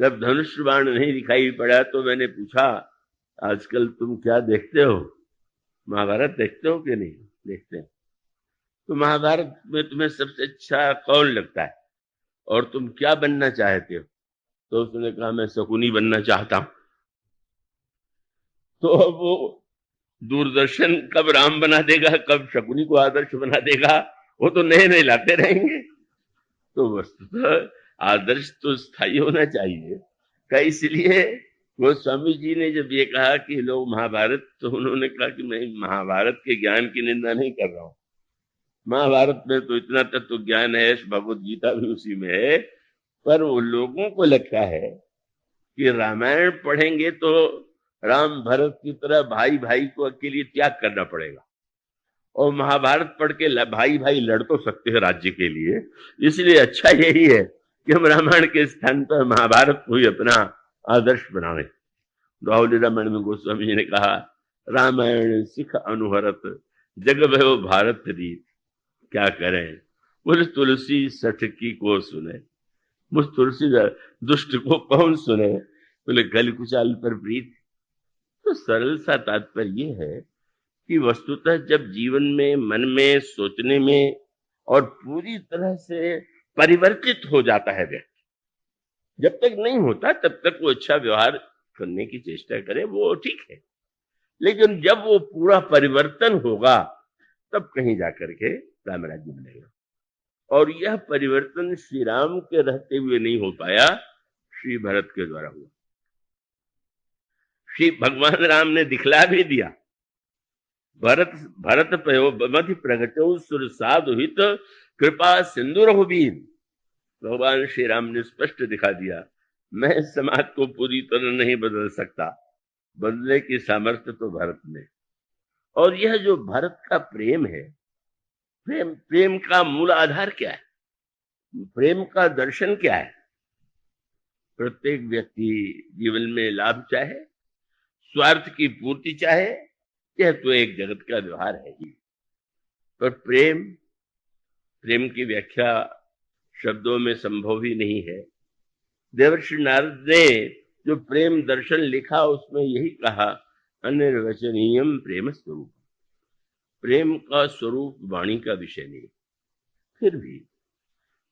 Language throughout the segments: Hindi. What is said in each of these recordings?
जब धनुष बाण नहीं दिखाई पड़ा तो मैंने पूछा, आजकल तुम क्या देखते हो, महाभारत देखते हो कि नहीं देखते हैं? तो महाभारत में तुम्हें सबसे अच्छा कौन लगता है और तुम क्या बनना चाहते हो? तो उसने कहा, मैं शकुनी बनना चाहता हूं। तो अब वो दूरदर्शन कब राम बना देगा, कब शकुनी को आदर्श बना देगा, वो तो नए नए लाते रहेंगे। तो वस्तुतः आदर्श तो स्थायी होना चाहिए का, इसलिए वो स्वामी जी ने जब ये कहा कि लोग महाभारत, तो उन्होंने कहा कि मैं महाभारत के ज्ञान की निंदा नहीं कर रहा हूं। महाभारत में तो इतना तत्व ज्ञान है, भगवत गीता भी उसी में है। पर वो लोगों को लगता है कि रामायण पढ़ेंगे तो राम भरत की तरह भाई भाई को के लिए त्याग करना पड़ेगा, और महाभारत पढ़ के भाई भाई लड़ तो सकते हैं राज्य के लिए। इसलिए अच्छा यही है कि हम रामायण के स्थान पर महाभारत को ही अपना आदर्श बनावे। राहुल रामायण में गोस्वामी जी ने कहा, रामायण सिख अनुहरत जग भयो भारत रीत, क्या करें बोले तुलसी सठ की को सुने, मुझ तुलसी दुष्ट को कौन सुने, बोले गल कुचाल पर प्रीत। तो सरल सा तात्पर्य ये है कि वस्तुतः जब जीवन में, मन में, सोचने में और पूरी तरह से परिवर्तित हो जाता है व्यक्ति, जब तक नहीं होता तब तक वो अच्छा व्यवहार करने की चेष्टा करे, वो ठीक है। लेकिन जब वो पूरा परिवर्तन होगा तब कहीं जाकर के राम राज्य मिलेगा। और यह परिवर्तन श्री राम के रहते हुए नहीं हो पाया, श्री भरत के द्वारा हुआ। श्री भगवान राम ने दिखला भी दिया। भरत भरत पयो मधि प्रगटो सुर साधु हित कृपा सिंधु रघुबीर। भगवान श्री राम ने स्पष्ट दिखा दिया, मैं समाज को पूरी तरह नहीं बदल सकता, बदलने की सामर्थ्य तो भरत में। और यह जो भरत का प्रेम है, प्रेम का मूल आधार क्या है, प्रेम का दर्शन क्या है? प्रत्येक व्यक्ति जीवन में लाभ चाहे, स्वार्थ की पूर्ति चाहे, यह तो एक जगत का व्यवहार है ही। पर प्रेम की व्याख्या शब्दों में संभव ही नहीं है। देवर्षि नारद ने जो प्रेम दर्शन लिखा उसमें यही कहा, अनिर्वचनीयम प्रेम स्वरूप। प्रेम का स्वरूप वाणी का विषय नहीं। फिर भी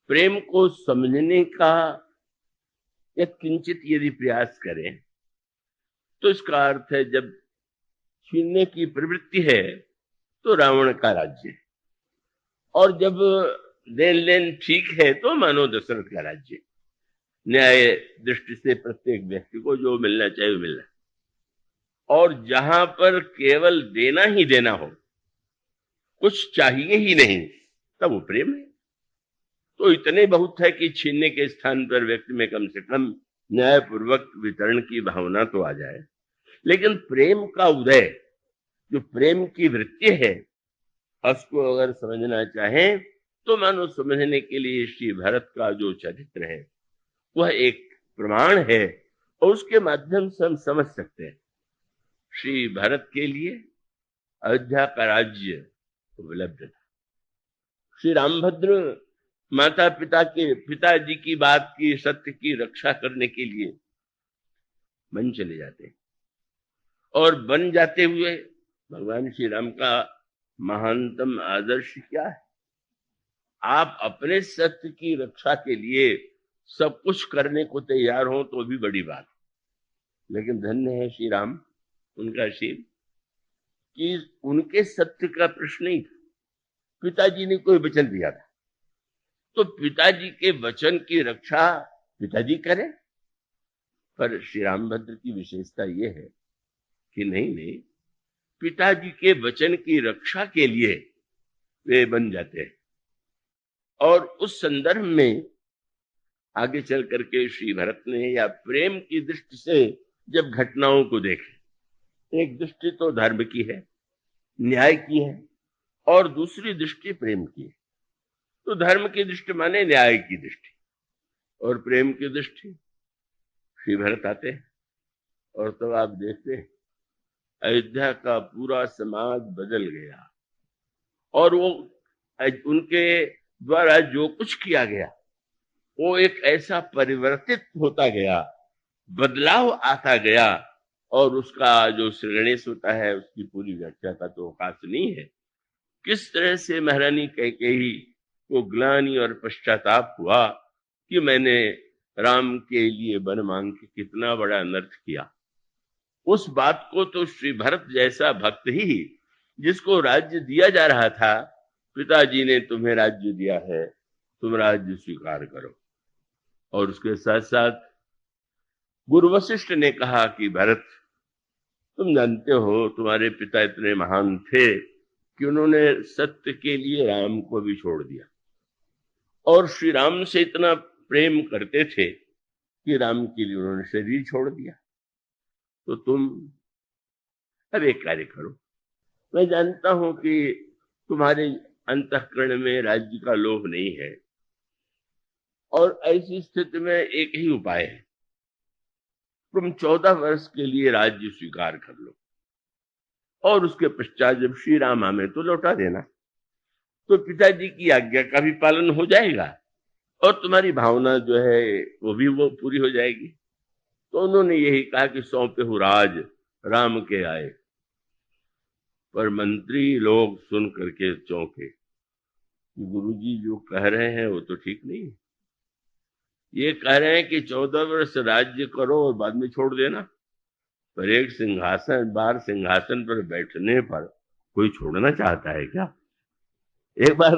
प्रेम को समझने का एक किंचित यदि प्रयास करें तो इसका अर्थ है, जब छीनने की प्रवृत्ति है तो रावण का राज्य है, और जब लेन लेन ठीक है तो मानो दशरथ का राज्य। न्याय दृष्टि से प्रत्येक व्यक्ति को जो मिलना चाहिए मिलना, और जहां पर केवल देना ही देना हो, कुछ चाहिए ही नहीं, तब वो प्रेम है। तो इतने बहुत है कि छीनने के स्थान पर व्यक्ति में कम से कम न्यायपूर्वक वितरण की भावना तो आ जाए। लेकिन प्रेम का उदय, जो प्रेम की वृत्ति है, उसको अगर समझना चाहें तो मानो समझने के लिए श्री भरत का जो चरित्र है वह एक प्रमाण है, और उसके माध्यम से हम समझ सकते हैं श्री भरत के लिए अयोध्या का राज्य उपलब्ध था। श्री रामभद्र माता पिता के पिताजी की बात की, सत्य की रक्षा करने के लिए बन चले जाते हैं, और बन जाते हुए भगवान श्री राम का महानतम आदर्श क्या है? आप अपने सत्य की रक्षा के लिए सब कुछ करने को तैयार हो तो भी बड़ी बात, लेकिन धन्य है श्री राम, उनका शील कि उनके सत्य का प्रश्न नहीं था। पिताजी ने कोई वचन दिया था तो पिताजी के वचन की रक्षा पिताजी करें। पर श्री रामभद्र की विशेषता यह है कि नहीं, पिताजी के वचन की रक्षा के लिए वे बन जाते हैं। और उस संदर्भ में आगे चल करके श्री भरत ने, या प्रेम की दृष्टि से जब घटनाओं को देखे, एक दृष्टि तो धर्म की है, न्याय की है, और दूसरी दृष्टि प्रेम की है। तो धर्म की दृष्टि माने न्याय की दृष्टि, और प्रेम की दृष्टि श्री भरत आते हैं। और तब आप देखते हैं अयोध्या का पूरा समाज बदल गया, और वो उनके द्वारा जो कुछ किया गया वो एक ऐसा परिवर्तित होता गया बदलाव आता गया, और उसका जो श्री गणेश होता है उसकी पूरी व्याख्या का तो अवकाश नहीं है। किस तरह से महारानी कैकेयी को ग्लानि और पश्चाताप हुआ कि मैंने राम के लिए वन मांग के कितना बड़ा अनर्थ किया। उस बात को तो श्री भरत जैसा भक्त ही, जिसको राज्य दिया जा रहा था, पिताजी ने तुम्हें राज्य दिया है, तुम राज्य स्वीकार करो। और उसके साथ साथ गुरु वशिष्ठ ने कहा कि भरत, तुम जानते हो तुम्हारे पिता इतने महान थे कि उन्होंने सत्य के लिए राम को भी छोड़ दिया, और श्री राम से इतना प्रेम करते थे कि राम के लिए उन्होंने शरीर छोड़ दिया। तो तुम अब एक कार्य करो, मैं जानता हूं कि तुम्हारे अंतःकरण में राज्य का लोभ नहीं है, और ऐसी स्थिति में एक ही उपाय है, तुम 14 वर्ष के लिए राज्य स्वीकार कर लो, और उसके पश्चात जब श्री राम आवे तो लौटा देना, तो पिताजी की आज्ञा का भी पालन हो जाएगा और तुम्हारी भावना जो है वो पूरी हो जाएगी। तो उन्होंने यही कहा कि सौंपे हूं राज राम के आए। पर मंत्री लोग सुन करके चौंके, गुरुजी जो कह रहे हैं वो तो ठीक नहीं है। ये कह रहे हैं कि 14 वर्ष राज्य करो और बाद में छोड़ देना, पर एक सिंहासन पर बैठने पर कोई छोड़ना चाहता है क्या? एक बार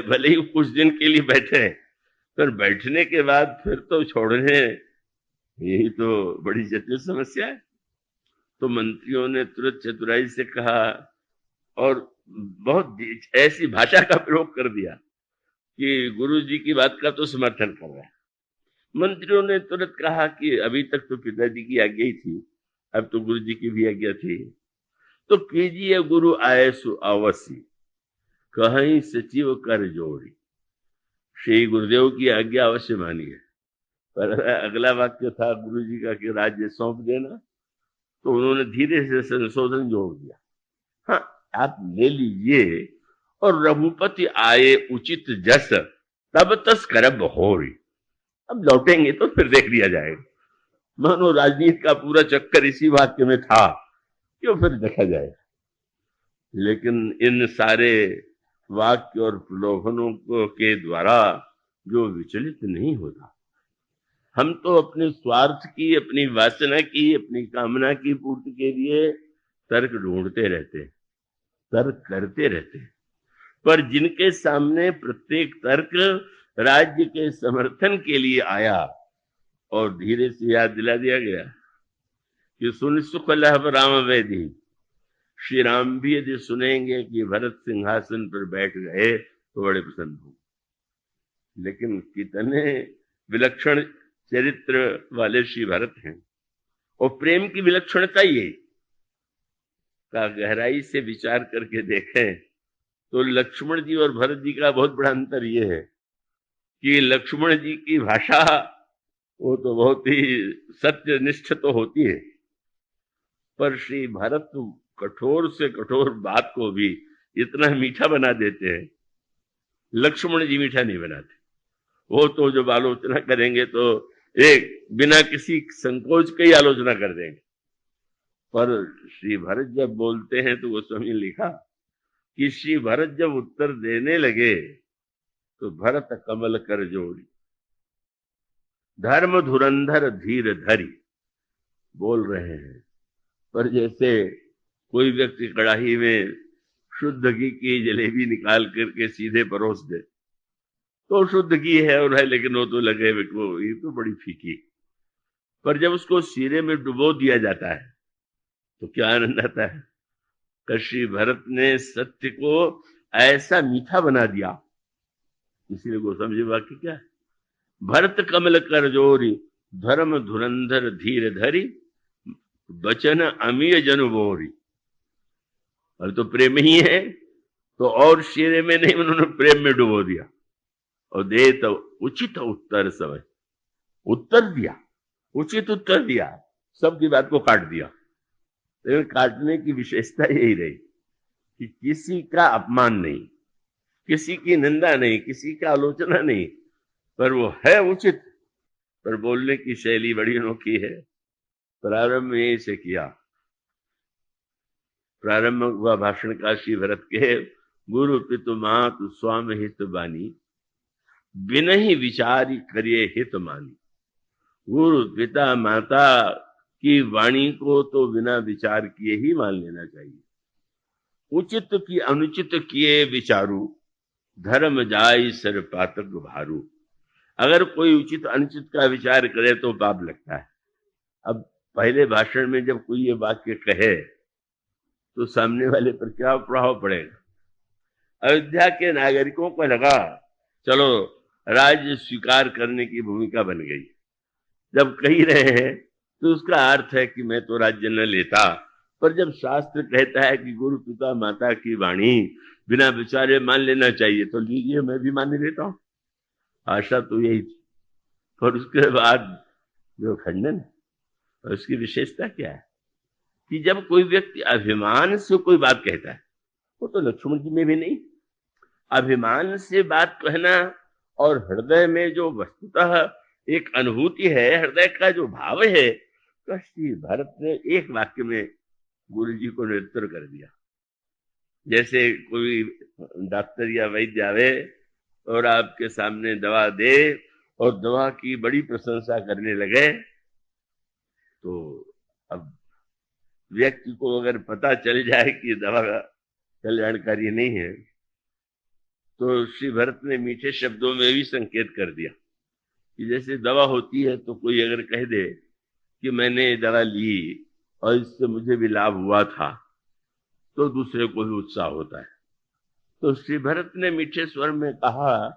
भले ही कुछ दिन के लिए बैठे, पर बैठने के बाद फिर तो छोड़ने, यही तो बड़ी जटिल समस्या है। तो मंत्रियों ने तुरंत चतुराई से कहा और बहुत ऐसी भाषा का प्रयोग कर दिया कि गुरु जी की बात का तो समर्थन कर रहा है। मंत्रियों ने तुरंत कहा कि अभी तक तो पिताजी की आज्ञा ही थी, अब तो गुरु जी की भी आज्ञा थी, तो कीजिए गुरु आए सु अवश्य, कहीं सचिव कर जोड़ी। श्री गुरुदेव की आज्ञा अवश्य मानिए। पर अगला वाक्य था गुरु जी का कि राज्य सौंप देना, तो उन्होंने धीरे से संशोधन जोड़ दिया, हाँ आप ले लीजिए, और रघुपति आए उचित जस तब तस करब होरी। अब लौटेंगे तो फिर देख लिया जाएगा। मानो राजनीति का पूरा चक्कर इसी वाक्य में था, क्यों फिर देखा जाएगा। लेकिन इन सारे वाक्य और प्रलोभनों के द्वारा जो विचलित नहीं होता, हम तो अपने स्वार्थ की, अपनी वासना की, अपनी कामना की पूर्ति के लिए तर्क ढूंढते रहते हैं, तर्क करते रहते हैं। पर जिनके सामने प्रत्येक तर्क राज्य के समर्थन के लिए आया, और धीरे से याद दिला दिया गया कि सुन सुख लहब राम वैधि, श्री राम भी यदि सुनेंगे कि भरत सिंहासन पर बैठ गए तो बड़े प्रसन्न हो। लेकिन कितने विलक्षण चरित्र वाले श्री भरत हैं, और प्रेम की विलक्षणता ये का गहराई से विचार करके देखें तो लक्ष्मण जी और भरत जी का बहुत बड़ा अंतर ये है कि लक्ष्मण जी की भाषा वो तो बहुत ही सत्यनिष्ठ तो होती है, पर श्री भरत कठोर से कठोर बात को भी इतना मीठा बना देते हैं। लक्ष्मण जी मीठा नहीं बनाते, वो तो जब आलोचना करेंगे तो एक बिना किसी संकोच के ही आलोचना कर देंगे। पर श्री भरत जब बोलते हैं तो गोस्वामी ने लिखा कि श्री भरत जब उत्तर देने लगे तो भरत कमल कर जोड़ी, धर्म धुरंधर धीर धरी बोल रहे हैं। पर जैसे कोई व्यक्ति कड़ाही में शुद्ध घी की जलेबी निकाल करके सीधे परोस दे, तो शुद्ध घी है और है, लेकिन वो तो लगे वो ये तो बड़ी फीकी। पर जब उसको शीरे में डुबो दिया जाता है तो क्या आनंद आता है। श्री भरत ने सत्य को ऐसा मीठा बना दिया, इसीलिए गोस्वामी जी वाक्य क्या है, भरत कमल कर जोरी धर्म धुरंधर धीर धरी बचन अमीय जन बोरी। अब तो प्रेम ही है, तो और शीरे में नहीं, उन्होंने प्रेम में डुबो दिया और दे तो उचित उत्तर समय, उत्तर दिया, उचित उत्तर दिया, सबकी बात को काट दिया। लेकिन काटने की विशेषता यही रही कि किसी का अपमान नहीं, किसी की निंदा नहीं, किसी का आलोचना नहीं, पर वो है उचित, पर बोलने की शैली बड़ी अनोखी है। प्रारंभ यहीं से किया। प्रारंभ हुआ भाषण काशी भरत के, गुरु पितु मातु स्वामी हित बानी, बिन ही विचारी करिए हित मानी। गुरु पिता माता की वाणी को तो बिना विचार किए ही मान लेना चाहिए। उचित की अनुचित किए विचारू, धर्म जाय सिर पातक भारू। अगर कोई उचित अनुचित का विचार करे तो पाप लगता है। अब पहले भाषण में जब कोई ये वाक्य कहे तो सामने वाले पर क्या प्रभाव पड़ेगा? अयोध्या के नागरिकों को लगा चलो राज्य स्वीकार करने की भूमिका बन गई। जब कह रहे हैं तो उसका अर्थ है कि मैं तो राज्य न लेता, पर जब शास्त्र कहता है कि गुरु पिता माता की वाणी बिना विचारे मान लेना चाहिए तो लीजिए, मैं भी मान लेता हूं। आशा तो यही थी। पर उसके बाद जो खंडन है, उसकी विशेषता क्या है कि जब कोई व्यक्ति अभिमान से कोई बात कहता है, वो तो लक्ष्मण जी में भी नहीं, अभिमान से बात कहना और हृदय में जो वस्तुतः एक अनुभूति है, हृदय का जो भाव है, तो श्री भरत ने एक वाक्य में गुरु जी को निरुत्तर कर दिया। जैसे कोई डॉक्टर या वैद्य आवे और आपके सामने दवा दे और दवा की बड़ी प्रशंसा करने लगे, तो अब व्यक्ति को अगर पता चल जाए कि दवा कल्याणकारी नहीं है, तो श्री भरत ने मीठे शब्दों में भी संकेत कर दिया कि जैसे दवा होती है तो कोई अगर कह दे कि मैंने दवा ली और इससे मुझे भी लाभ हुआ था, तो दूसरे को भी उत्साह होता है। तो श्री भरत ने मीठे स्वर में कहा,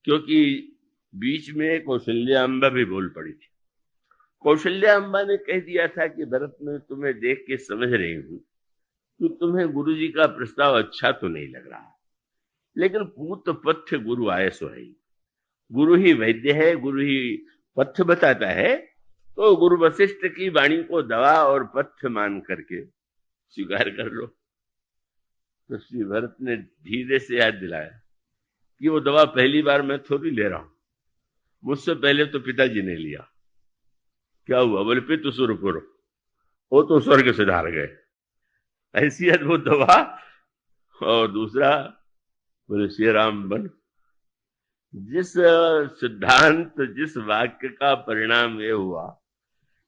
क्योंकि बीच में कौशल्याम्बा भी बोल पड़ी थी। कौशल्याम्बा ने कह दिया था कि भरत, मैं तुम्हें देख के समझ रही हूं कि तुम्हें गुरु जी का प्रस्ताव अच्छा तो नहीं लग रहा, लेकिन पूत पथ्य गुरु आए सो है। गुरु ही वैद्य है, गुरु ही पथ्य बताता है, तो गुरु वशिष्ठ की वाणी को दवा और पथ्य मान करके स्वीकार कर लो। तो श्री भरत ने धीरे से याद दिलाया कि वो दवा पहली बार मैं थोड़ी ले रहा हूं, मुझसे पहले तो पिताजी ने लिया। क्या हुआ? बोले पितु सुरपुर, वो तो स्वर्ग से धार गए। ऐसी अद्भुत दवा। और दूसरा बोले श्री राम बन। जिस सिद्धांत, जिस वाक्य का परिणाम ये हुआ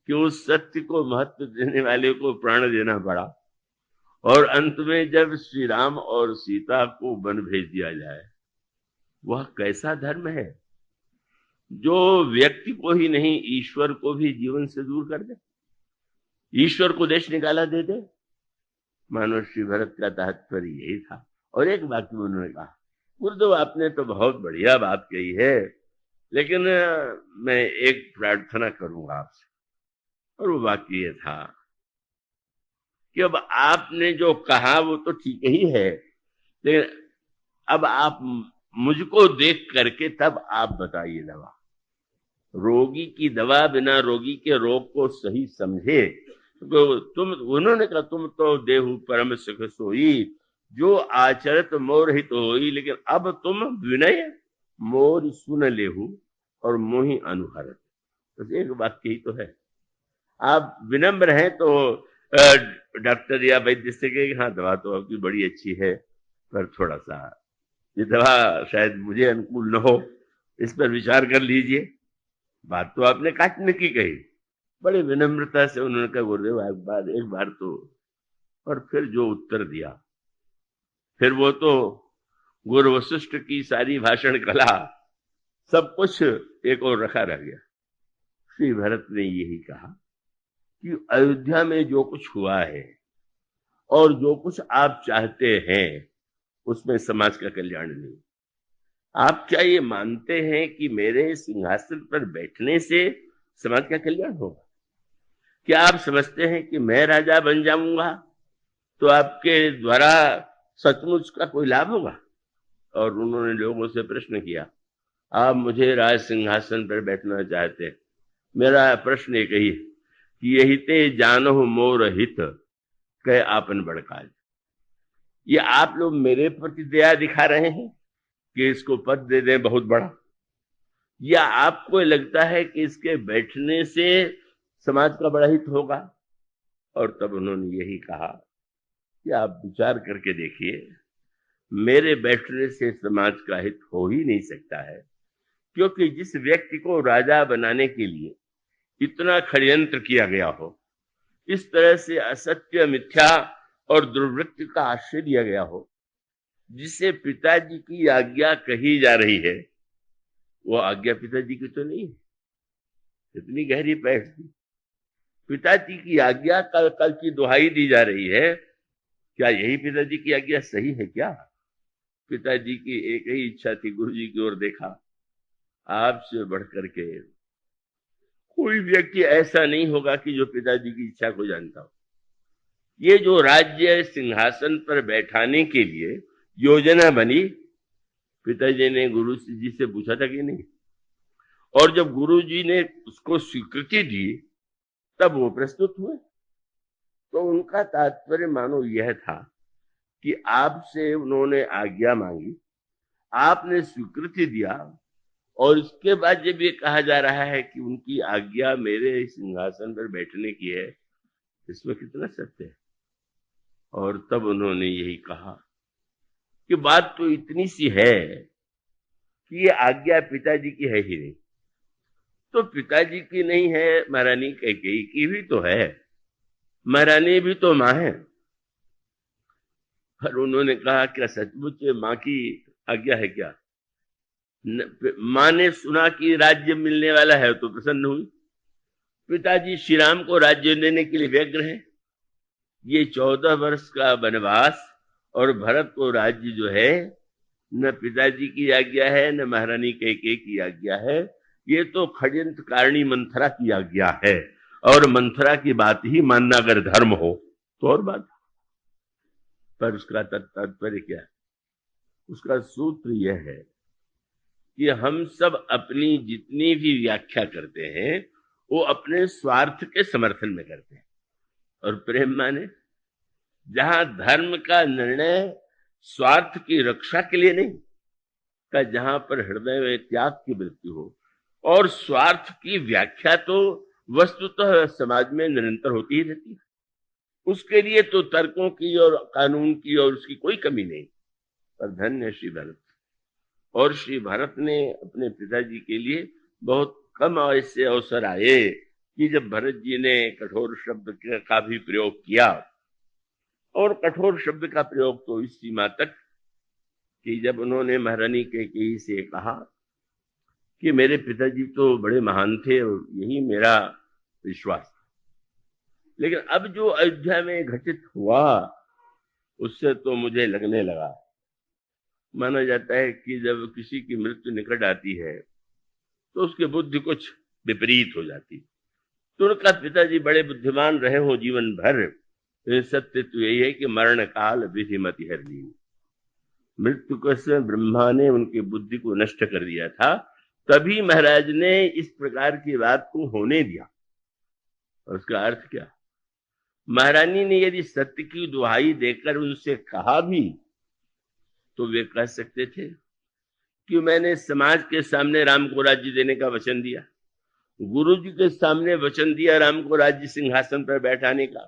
कि उस सत्य को महत्व देने वाले को प्राण देना पड़ा, और अंत में जब श्री राम और सीता को वन भेज दिया जाए, वह कैसा धर्म है जो व्यक्ति को ही नहीं ईश्वर को भी जीवन से दूर कर दे, ईश्वर को देश निकाला दे दे। मानो श्री भरत का तात्पर्य यही था। और एक वाक्य में उन्होंने कहा, गुरुदेव आपने तो बहुत बढ़िया बात कही है, लेकिन मैं एक प्रार्थना करूंगा आपसे। और वो वाक्य ये था कि अब आपने जो कहा वो तो ठीक ही है, लेकिन अब आप मुझको देख करके तब आप बताइए दवा। रोगी की दवा बिना रोगी के रोग को सही समझे तो तुम, उन्होंने कहा, तुम तो देहु परम सुख सोई, जो आचरत मोर हित होई, लेकिन अब तुम विनय मोर सुन लेहु और मोहि अनुहरत। तो एक वाक्य ही तो है। आप विनम्र हैं तो डॉक्टर या वैद्य से कहे, हाँ दवा तो आपकी बड़ी अच्छी है, पर थोड़ा सा ये दवा शायद मुझे अनुकूल न हो, इस पर विचार कर लीजिए। बात तो आपने काटने की कही। बड़ी विनम्रता से उन्होंने कहा, गुरुदेव एक बार तो। और फिर जो उत्तर दिया, फिर वो तो गुरु वशिष्ठ की सारी भाषण कला सब कुछ एक और रखा रह गया। श्री भरत ने यही कहा कि अयोध्या में जो कुछ हुआ है और जो कुछ आप चाहते हैं उसमें समाज का कल्याण नहीं। आप क्या ये मानते हैं कि मेरे सिंहासन पर बैठने से समाज का कल्याण होगा? क्या आप समझते हैं कि मैं राजा बन जाऊंगा तो आपके द्वारा सचमुच का कोई लाभ होगा? और उन्होंने लोगों से प्रश्न किया, आप मुझे राज सिंहासन पर बैठना चाहते हैं, मेरा प्रश्न एक ही कि यही ते जानहु मोर हित कह आपन बड़काज। ये आप लोग मेरे प्रति दया दिखा रहे हैं कि इसको पद दे दें बहुत बड़ा, या आपको लगता है कि इसके बैठने से समाज का बड़ा हित होगा। और तब उन्होंने यही कहा कि आप विचार करके देखिए, मेरे बैठने से समाज का हित हो ही नहीं सकता है, क्योंकि जिस व्यक्ति को राजा बनाने के लिए इतना षड्यंत्र किया गया हो, इस तरह से असत्य, मिथ्या और दुर्वृत्ति का आश्रय दिया गया हो, जिसे पिताजी की आज्ञा कही जा रही है, वो आज्ञा पिताजी की तो नहीं है। इतनी गहरी पैठ थी। पिताजी की आज्ञा कल की दुहाई दी जा रही है, क्या यही पिताजी की आज्ञा सही है क्या? पिताजी की एक ही इच्छा थी, गुरु जी की ओर देखा, आपसे बढ़ करके कोई व्यक्ति ऐसा नहीं होगा कि जो पिताजी की इच्छा को जानता हो। ये जो राज्य सिंहासन पर बैठाने के लिए योजना बनी, पिताजी ने गुरु जी से पूछा था कि नहीं? और जब गुरु जी ने उसको स्वीकृति दी, तब वो प्रस्तुत हुए। तो उनका तात्पर्य मानो यह था कि आपसे उन्होंने आज्ञा मांगी, आपने स्वीकृति दिया, और इसके बाद जब ये कहा जा रहा है कि उनकी आज्ञा मेरे सिंहासन पर बैठने की है, इसमें कितना सत्य है। और तब उन्होंने यही कहा कि बात तो इतनी सी है कि ये आज्ञा पिताजी की है ही नहीं। तो पिताजी की नहीं है, महारानी कैकेयी की भी तो है। महारानी भी तो मां है। पर उन्होंने कहा, क्या सचमुच मां की आज्ञा है क्या? मां ने सुना कि राज्य मिलने वाला है तो प्रसन्न हुई। पिताजी श्री राम को राज्य देने के लिए व्यग्र हैं। ये 14 वर्ष का वनवास और भरत को राज्य जो है, न पिताजी की आज्ञा है, न महारानी कैकेयी की आज्ञा है। ये तो षड्यंत्रकारिणी मंथरा की आज्ञा है। और मंथरा की बात ही मानना अगर धर्म हो तो और बात। पर उसका तात्पर्य क्या है? उसका सूत्र यह है कि हम सब अपनी जितनी भी व्याख्या करते हैं, वो अपने स्वार्थ के समर्थन में करते हैं। और प्रेम माने जहां धर्म का निर्णय स्वार्थ की रक्षा के लिए नहीं, का जहां पर हृदय में त्याग की वृत्ति हो। और स्वार्थ की व्याख्या तो वस्तुतः समाज में निरंतर होती ही रहती है। उसके लिए तो तर्कों की और कानून की और उसकी कोई कमी नहीं। पर धन्य श्री भरत। और श्री भरत ने अपने पिताजी के लिए बहुत कम ऐसे अवसर आए कि जब भरत जी ने कठोर शब्द का भी प्रयोग किया। और कठोर शब्द का प्रयोग तो इस सीमा तक कि जब उन्होंने महारानी कैकेयी से कहा कि मेरे पिताजी तो बड़े महान थे और यही मेरा विश्वास था, लेकिन अब जो अयोध्या में घटित हुआ उससे तो मुझे लगने लगा। माना जाता है कि जब किसी की मृत्यु निकट आती है तो उसकी बुद्धि कुछ विपरीत हो जाती। तो उनका पिताजी बड़े बुद्धिमान रहे हो जीवन भर। सत्य तो यही है कि मरण काल विधिमति हर लीन। मृत्यु के समय ब्रह्मा ने उनकी बुद्धि को नष्ट कर दिया था, तभी महाराज ने इस प्रकार की बात को होने दिया। और उसका अर्थ क्या? महारानी ने यदि सत्य की दुहाई देकर उनसे कहा भी तो वे कह सकते थे कि मैंने समाज के सामने राम को राज्य देने का वचन दिया, गुरु जी के सामने वचन दिया राम को राज्य सिंहासन पर बैठाने का।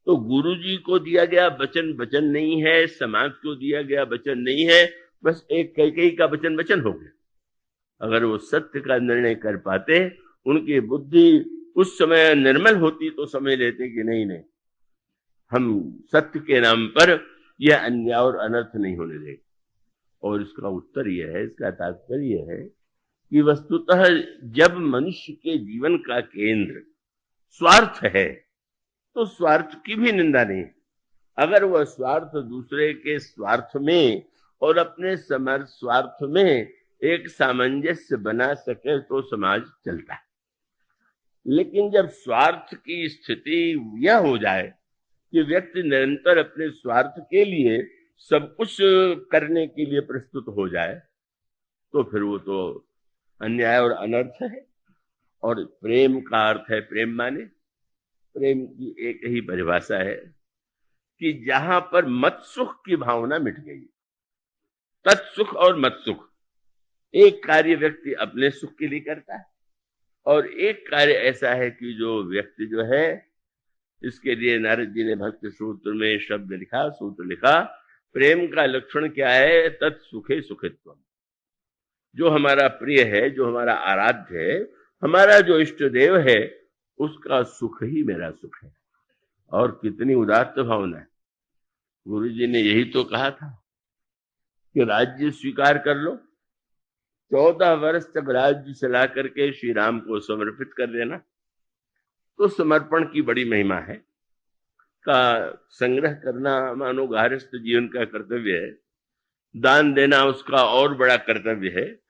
तो गुरु जी को दिया गया वचन वचन नहीं है, समाज को दिया गया वचन नहीं है, बस एक कैकेयी का वचन वचन हो गया। अगर वो सत्य का निर्णय कर पाते, उनकी बुद्धि उस समय निर्मल होती तो समझ लेते कि नहीं नहीं, हम सत्य के नाम पर यह अन्याय और अनर्थ नहीं होने देंगे। और इसका उत्तर यह है, इसका तात्पर्य यह है कि वस्तुतः जब मनुष्य के जीवन का केंद्र स्वार्थ है तो स्वार्थ की भी निंदा नहीं। अगर वह स्वार्थ दूसरे के स्वार्थ में और अपने समर्थ स्वार्थ में एक सामंजस्य बना सके तो समाज चलता है। लेकिन जब स्वार्थ की स्थिति यह हो जाए कि व्यक्ति निरंतर अपने स्वार्थ के लिए सब कुछ करने के लिए प्रस्तुत हो जाए, तो फिर वो तो अन्याय और अनर्थ है। और प्रेम का अर्थ है, प्रेम माने, प्रेम की एक ही परिभाषा है कि जहां पर मत सुख की भावना मिट गई, तत्सुख और मत सुख, एक कार्य व्यक्ति अपने सुख के लिए करता है और एक कार्य ऐसा है कि जो व्यक्ति जो है, इसके लिए नारद जी ने भक्ति सूत्र में शब्द लिखा, सूत्र लिखा, प्रेम का लक्षण क्या है? तत् सुखे सुखित्व। जो हमारा प्रिय है, जो हमारा आराध्य है, हमारा जो इष्ट देव है, उसका सुख ही मेरा सुख है। और कितनी उदात्त भावना है। गुरु जी ने यही तो कहा था कि राज्य स्वीकार कर लो, 14 वर्ष तक राज्य चला करके श्री राम को समर्पित कर देना, तो समर्पण की बड़ी महिमा है। का संग्रह करना मानो गृहस्थ जीवन का कर्तव्य है, दान देना उसका और बड़ा कर्तव्य है।